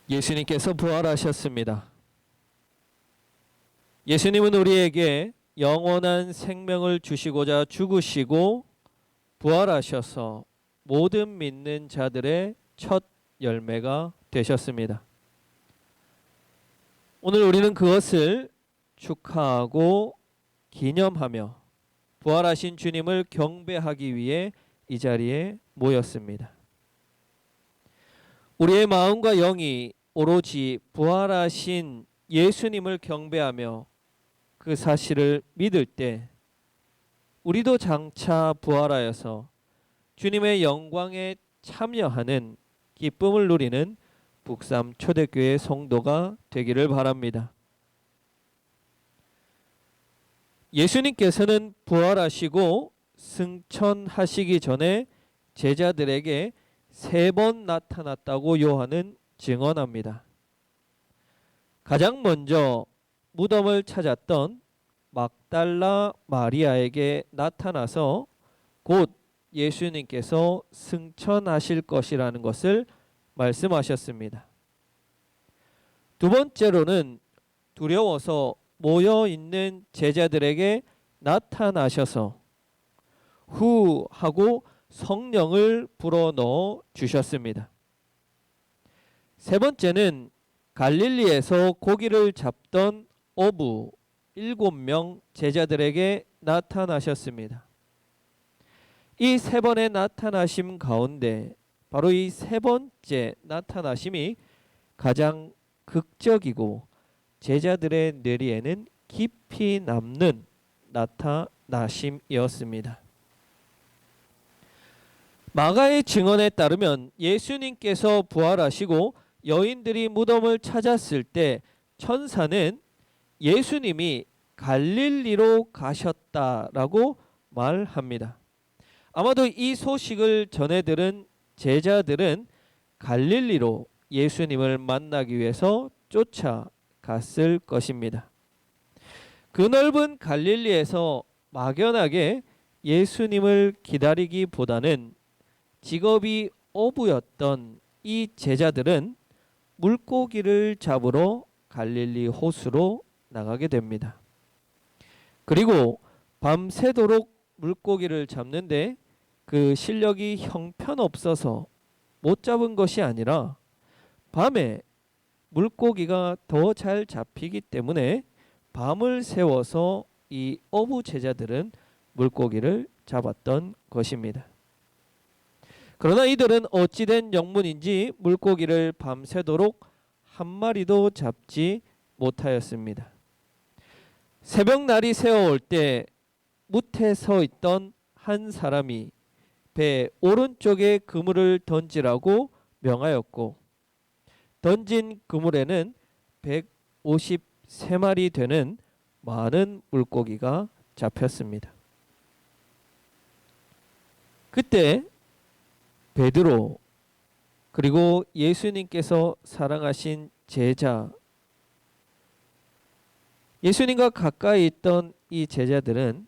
예수님께서 부활하셨습니다. 예수님은 우리에게 영원한 생명을 주시고자 죽으시고 부활하셔서 모든 믿는 자들의 첫 열매가 되셨습니다. 오늘 우리는 그것을 축하하고 기념하며 부활하신 주님을 경배하기 위해 이 자리에 모였습니다. 우리의 마음과 영이 오로지 부활하신 예수님을 경배하며 그 사실을 믿을 때 우리도 장차 부활하여서 주님의 영광에 참여하는 기쁨을 누리는 북삼 초대교회 성도가 되기를 바랍니다. 예수님께서는 부활하시고 승천하시기 전에 제자들에게 3번 나타났다고 요한은 증언합니다. 가장 먼저 무덤을 찾았던 막달라 마리아에게 나타나서 곧 예수님께서 승천하실 것이라는 것을 말씀하셨습니다. 두 번째로는 두려워서 모여 있는 제자들에게 나타나셔서 후 하고 성령을 불어넣어 주셨습니다. 세 번째는 갈릴리에서 고기를 잡던 어부 7명 제자들에게 나타나셨습니다. 이 3번의 나타나심 가운데 바로 이 3번째 나타나심이 가장 극적이고 제자들의 뇌리에는 깊이 남는 나타나심이었습니다. 마가의 증언에 따르면 예수님께서 부활하시고 여인들이 무덤을 찾았을 때 천사는 예수님이 갈릴리로 가셨다라고 말합니다. 아마도 이 소식을 전해 들은 제자들은 갈릴리로 예수님을 만나기 위해서 쫓아갔을 것입니다. 그 넓은 갈릴리에서 막연하게 예수님을 기다리기보다는 직업이 어부였던 이 제자들은 물고기를 잡으러 갈릴리 호수로 나가게 됩니다. 그리고 밤새도록 물고기를 잡는데 그 실력이 형편없어서 못 잡은 것이 아니라 밤에 물고기가 더 잘 잡히기 때문에 밤을 새워서 이 어부 제자들은 물고기를 잡았던 것입니다. 그러나 이들은 어찌된 영문인지 물고기를 밤새도록 한 마리도 잡지 못하였습니다. 새벽 날이 새어올 때 무태 서 있던 한 사람이 배 오른쪽에 그물을 던지라고 명하였고 던진 그물에는 153마리 되는 많은 물고기가 잡혔습니다. 그때 베드로 그리고 예수님께서 사랑하신 제자 예수님과 가까이 있던 이 제자들은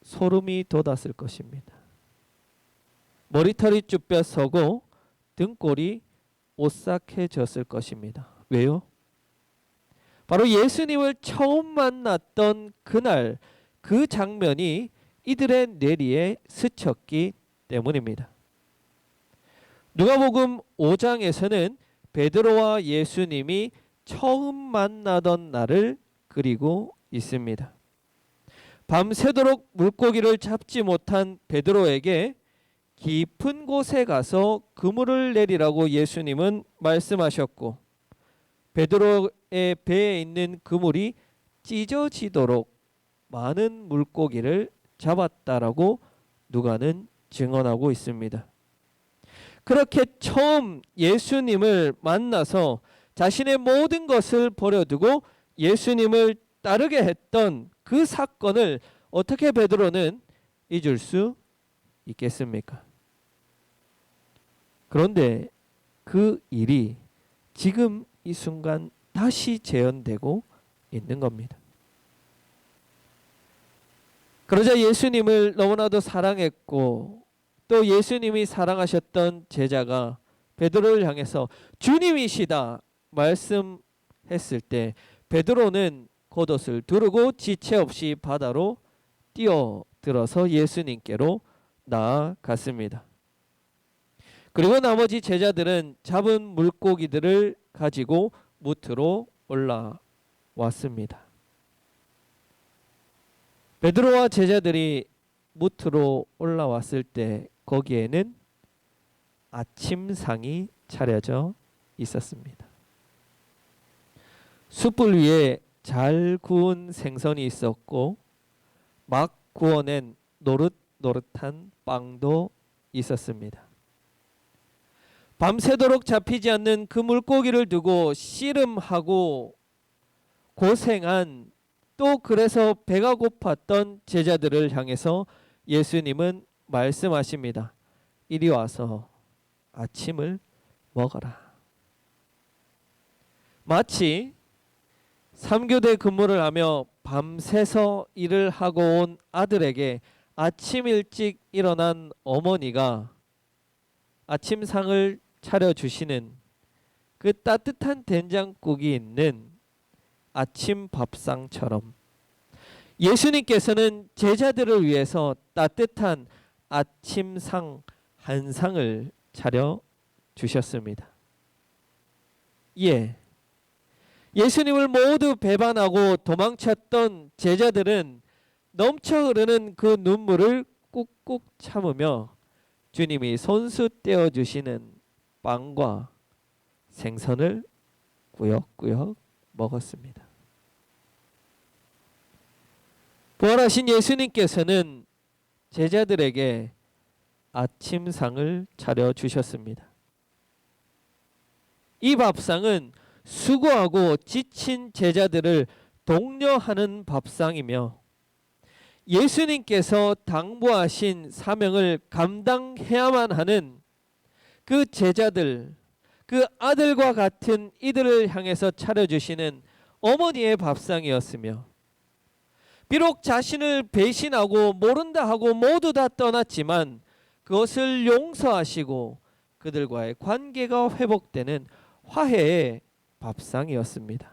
소름이 돋았을 것입니다. 머리털이 쭈뼛 서고 등골이 오싹해졌을 것입니다. 왜요? 바로 예수님을 처음 만났던 그날 그 장면이 이들의 뇌리에 스쳤기 때문입니다. 누가복음 5장에서는 베드로와 예수님이 처음 만나던 날을 그리고 있습니다. 밤새도록 물고기를 잡지 못한 베드로에게 깊은 곳에 가서 그물을 내리라고 예수님은 말씀하셨고 베드로의 배에 있는 그물이 찢어지도록 많은 물고기를 잡았다라고 누가는 증언하고 있습니다. 그렇게 처음 예수님을 만나서 자신의 모든 것을 버려두고 예수님을 따르게 했던 그 사건을 어떻게 베드로는 잊을 수 있겠습니까? 그런데 그 일이 지금 이 순간 다시 재현되고 있는 겁니다. 그러자 예수님을 너무나도 사랑했고 또 예수님이 사랑하셨던 제자가 베드로를 향해서 주님이시다 말씀했을 때 베드로는 겉옷을 두르고 지체 없이 바다로 뛰어들어서 예수님께로 나아갔습니다. 그리고 나머지 제자들은 잡은 물고기들을 가지고 무트로 올라왔습니다. 베드로와 제자들이 무트로 올라왔을 때 거기에는 아침상이 차려져 있었습니다. 숯불 위에 잘 구운 생선이 있었고 막 구워낸 노릇노릇한 빵도 있었습니다. 밤새도록 잡히지 않는 그 물고기를 두고 씨름하고 고생한, 또 그래서 배가 고팠던 제자들을 향해서 예수님은 말씀하십니다. 이리 와서 아침을 먹어라. 마치 3교대 근무를 하며 밤새서 일을 하고 온 아들에게 아침 일찍 일어난 어머니가 아침상을 차려주시는 그 따뜻한 된장국이 있는 아침 밥상처럼 예수님께서는 제자들을 위해서 따뜻한 아침상 한 상을 차려주셨습니다. 예, 예수님을 모두 배반하고 도망쳤던 제자들은 넘쳐 흐르는 그 눈물을 꾹꾹 참으며 주님이 손수 떼어주시는 빵과 생선을 꾸역꾸역 먹었습니다. 부활하신 예수님께서는 제자들에게 아침상을 차려주셨습니다. 이 밥상은 수고하고 지친 제자들을 독려하는 밥상이며 예수님께서 당부하신 사명을 감당해야만 하는 그 제자들, 그 아들과 같은 이들을 향해서 차려주시는 어머니의 밥상이었으며, 비록 자신을 배신하고 모른다 하고 모두 다 떠났지만 그것을 용서하시고 그들과의 관계가 회복되는 화해의 밥상이었습니다.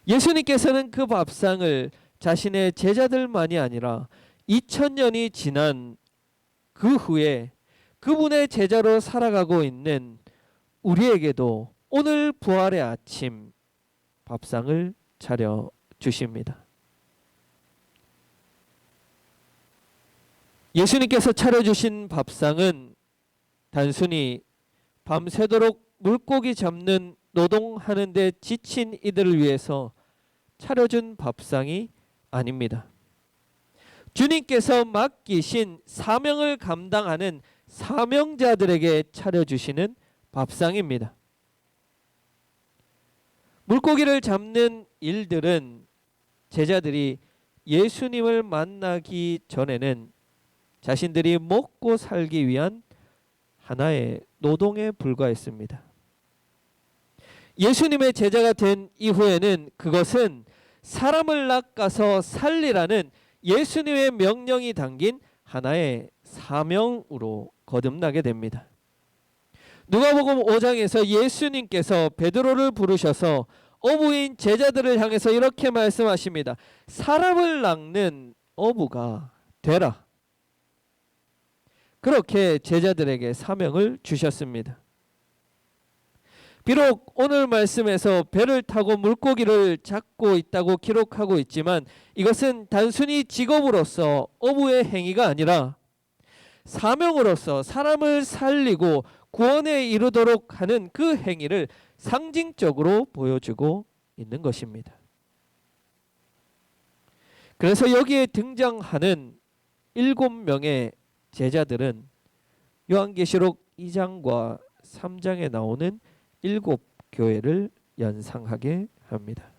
예수님께서는 그 밥상을 자신의 제자들만이 아니라 2000년이 지난 그 후에 그분의 제자로 살아가고 있는 우리에게도 오늘 부활의 아침 밥상을 차려 주십니다. 예수님께서 차려주신 밥상은 단순히 밤새도록 물고기 잡는 노동하는 데 지친 이들을 위해서 차려준 밥상이 아닙니다. 주님께서 맡기신 사명을 감당하는 사명자들에게 차려주시는 밥상입니다. 물고기를 잡는 일들은 제자들이 예수님을 만나기 전에는 자신들이 먹고 살기 위한 하나의 노동에 불과했습니다. 예수님의 제자가 된 이후에는 그것은 사람을 낚아서 살리라는 예수님의 명령이 담긴 하나의 사명으로 거듭나게 됩니다. 누가복음 5장에서 예수님께서 베드로를 부르셔서 어부인 제자들을 향해서 이렇게 말씀하십니다. 사람을 낚는 어부가 되라. 그렇게 제자들에게 사명을 주셨습니다. 비록 오늘 말씀에서 배를 타고 물고기를 잡고 있다고 기록하고 있지만 이것은 단순히 직업으로서 어부의 행위가 아니라 사명으로서 사람을 살리고 구원에 이르도록 하는 그 행위를 상징적으로 보여주고 있는 것입니다. 그래서 여기에 등장하는 7명의 제자들은 요한계시록 2장과 3장에 나오는 7 교회를 연상하게 합니다.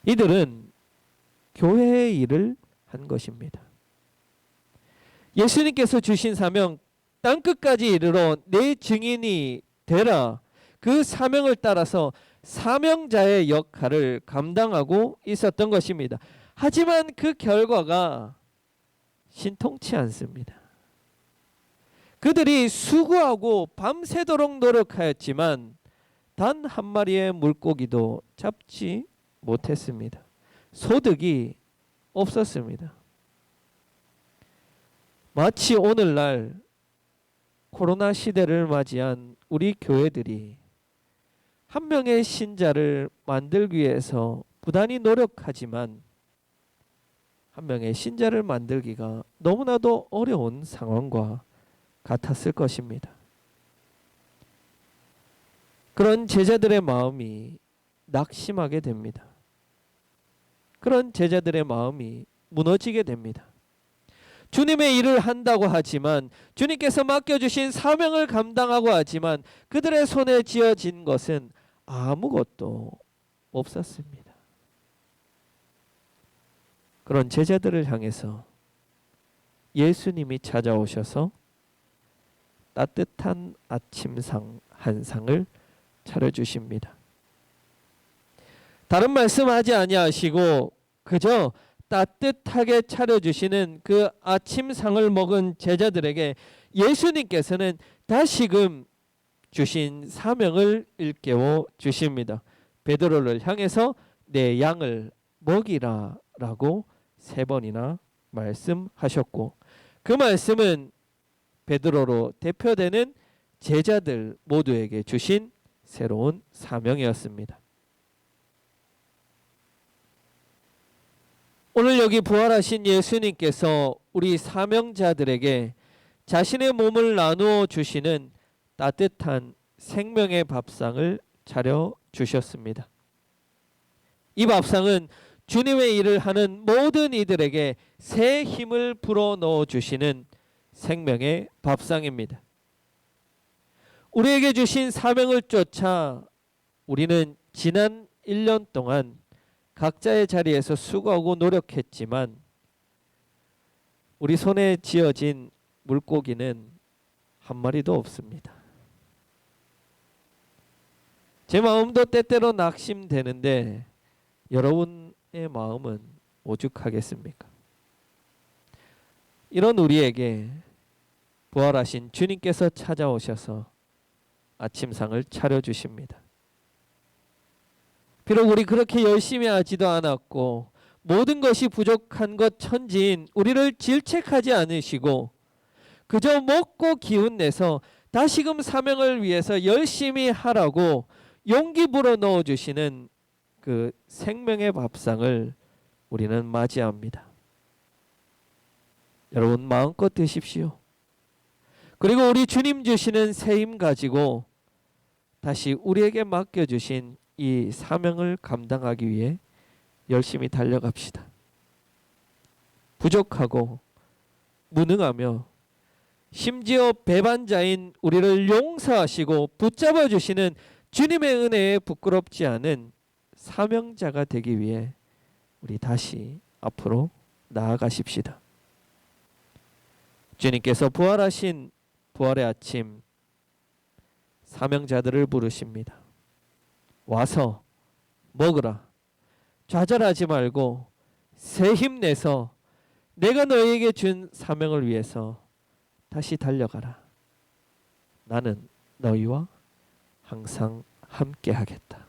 이들은 교회의 일을 한 것입니다. 예수님께서 주신 사명, 땅끝까지 이르러 내 증인이 되라. 그 사명을 따라서 사명자의 역할을 감당하고 있었던 것입니다. 하지만 그 결과가 신통치 않습니다. 그들이 수고하고 밤새도록 노력하였지만 단 한 마리의 물고기도 잡지 못했습니다. 소득이 없었습니다. 마치 오늘날 코로나 시대를 맞이한 우리 교회들이 한 명의 신자를 만들기 위해서 부단히 노력하지만 한 명의 신자를 만들기가 너무나도 어려운 상황과 같았을 것입니다. 그런 제자들의 마음이 낙심하게 됩니다. 그런 제자들의 마음이 무너지게 됩니다. 주님의 일을 한다고 하지만, 주님께서 맡겨주신 사명을 감당하고 하지만 그들의 손에 쥐어진 것은 아무것도 없었습니다. 그런 제자들을 향해서 예수님이 찾아오셔서 따뜻한 아침상 한 상을 차려주십니다. 다른 말씀하지 아니하시고 그저 따뜻하게 차려주시는 그 아침상을 먹은 제자들에게 예수님께서는 다시금 주신 사명을 일깨워 주십니다. 베드로를 향해서 내 양을 먹이라 라고 3번이나 말씀하셨고, 그 말씀은 베드로로 대표되는 제자들 모두에게 주신 새로운 사명이었습니다. 오늘 여기 부활하신 예수님께서 우리 사명자들에게 자신의 몸을 나누어 주시는 따뜻한 생명의 밥상을 차려 주셨습니다. 이 밥상은 주님의 일을 하는 모든 이들에게 새 힘을 불어 넣어 주시는 생명의 밥상입니다. 우리에게 주신 사명을 쫓아 우리는 지난 1년 동안 각자의 자리에서 수고하고 노력했지만 우리 손에 쥐어진 물고기는 한 마리도 없습니다. 제 마음도 때때로 낙심되는데 여러분의 마음은 오죽하겠습니까? 이런 우리에게 부활하신 주님께서 찾아오셔서 아침상을 차려주십니다. 비록 우리 그렇게 열심히 하지도 않았고 모든 것이 부족한 것 천지인 우리를 질책하지 않으시고 그저 먹고 기운내서 다시금 사명을 위해서 열심히 하라고 용기 불어 넣어주시는 그 생명의 밥상을 우리는 맞이합니다. 여러분 마음껏 드십시오. 그리고 우리 주님 주시는 새 힘 가지고 다시 우리에게 맡겨주신 이 사명을 감당하기 위해 열심히 달려갑시다. 부족하고 무능하며 심지어 배반자인 우리를 용서하시고 붙잡아 주시는 주님의 은혜에 부끄럽지 않은 사명자가 되기 위해 우리 다시 앞으로 나아가십시다. 주님께서 부활하신 부활의 아침 사명자들을 부르십니다. 와서 먹으라. 좌절하지 말고 새 힘내서 내가 너에게 준 사명을 위해서 다시 달려가라. 나는 너희와 항상 함께 하겠다.